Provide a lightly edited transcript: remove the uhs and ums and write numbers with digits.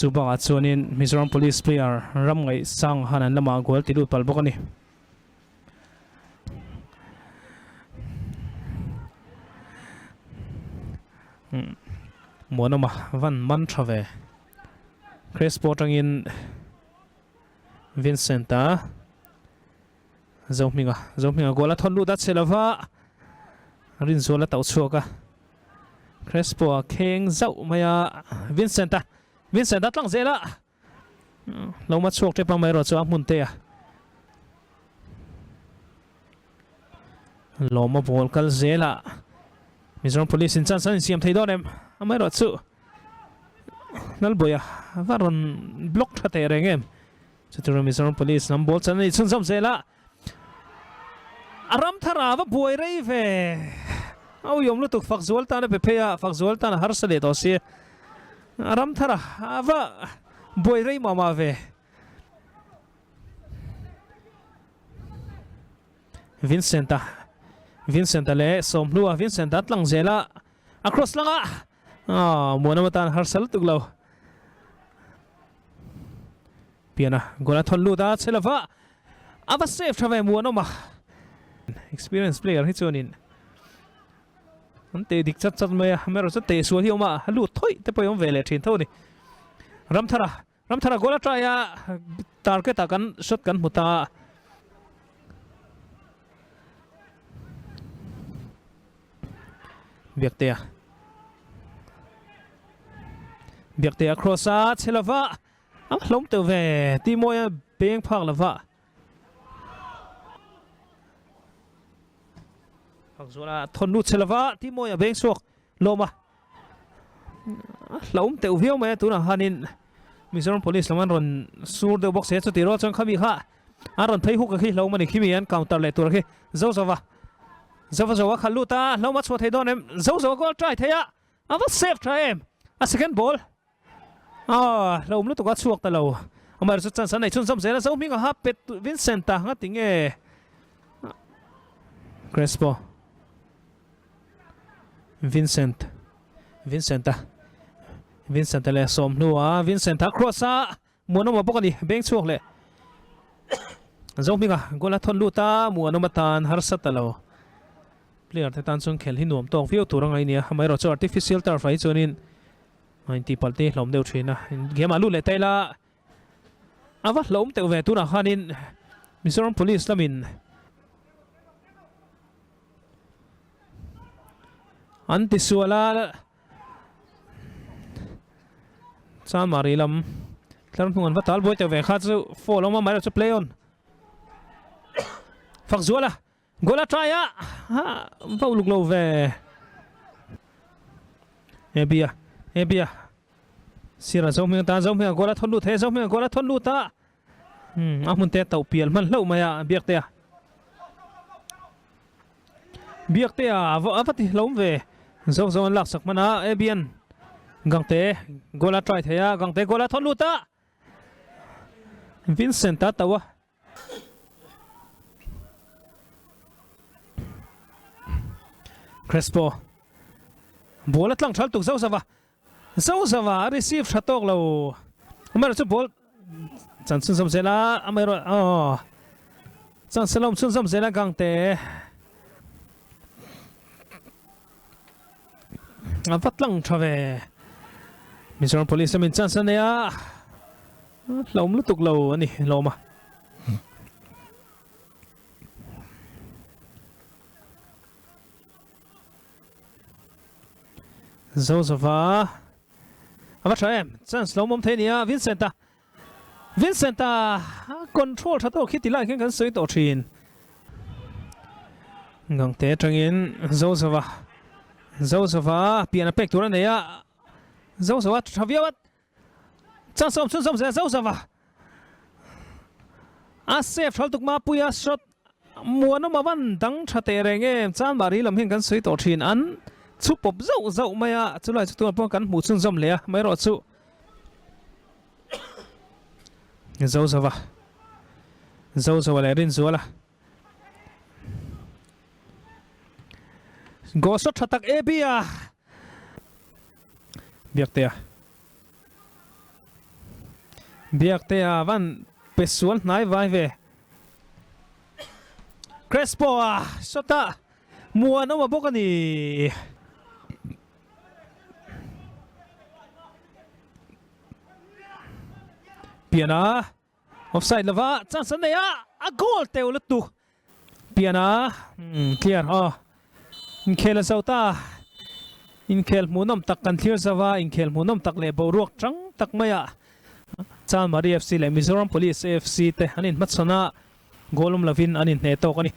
Subang chuanin Mizoram Police player ram ngai sang hanan lama goal ti lut pal bokani monoma van man thave Crespo tangin Vincenta zominga gola thon lu dat selava rin zola tau chuaka Crespo kheng zau maya Vincenta tlang zela lo ma chuak te pa mai ro chu mun te a lo ma bol kal zela Mizoram Police in chan siam thei don em amai ro chu nal boya varon block thate rengem chutura Mizoram Police nam bol chan ni chun sam zela aram thara va boy rei ve au yom lu tuk fak zual ta na pe pheya fak zual ta na har sale to si aram thara ava boy rei mama ve Vincenta le somlua Vincenta tlang zela across langa mona matan har sal tuklo piana gola thon lu da chelava ava save thave mona ma experience player hi chunin ante dik chat maya mero cha te su hioma lu thoi te poyom vele thin thoni ramthara gola try ya target akan shot kan muta Biaktea crossa chelava am hlom te ve ti moya beng phak lava phak zola thon lu chelava ti moya beng sok loma hlom te viau me tu na hanin Mizoram Police laman ron sur de box he chu ti ro chang khami kha aron thei hu ka khi hlom mani khimi an counter le tur khi Zawa khaluta loma chho thei don em zo goal try theya ava save try em a second ball lom lu to ka chuak ta lo amar chu chan san nei chun sam zela zo mi nga ha pet Vincenta nga tinge Crespo Vincenta le som nuwa Vincenta crossa mono ma bokani beng chuak le zo mi nga gola thon lu ta muano matan har satalo player te tan chung khel hi nuam tong fiu turang ai nia mai ro chu artificial turf ai chunin 90 palte hlom deu thina game alu le taila awa hlom te ve tu na khanin Mizoram Police lamin anti suala chan mari lam tlar hungan vatal boy te ve kha chu follow ma mai ro chu play on fak zuala gola try ya vau luk lo ve ebia sira zoming gola thon lu the zoming gola thon lu ta amun te tau pial man lo maya biakte avati lom ve zo lak sak mana ebian gangte gola try theya gangte gola thon lu ta Vincenta tawa Crespo bola tlang thal tuk Zozawa receive thatok lo amero chu ball chan sun sam zela amero chan salom sun sam zela gangte avatlang thave Mizoram Police min chan san ya lom lu tuk lo ani loma Zozawa ava thaem chance lo mom thenia Vincenta control thato khiti lai khen kan soi to thin ngangte tangin Zozawa piana pek tura neya Zozawa thaviawat chance som sun Zozawa a save thaltuk ma puya shot muano mawan dang thate renge chan bari lam hen kan soi to thin an chu pop zo maya chulai chu tur pon kan mu chun zom le mai ro chu Zozawa le rin zuala go shot thatak ebia biaktea biak te a van pesual nai vai ve Crespo a shota mua no ma bok ani piana offside lava chance an ya a goal te ulut tu piana clear ha in khela sauta in khel munam tak kan thlir zawa in khel munam tak le boruak tang tak maya chan mari fc le mizoram police fc te hanin matsana golum lavin anin ne to kani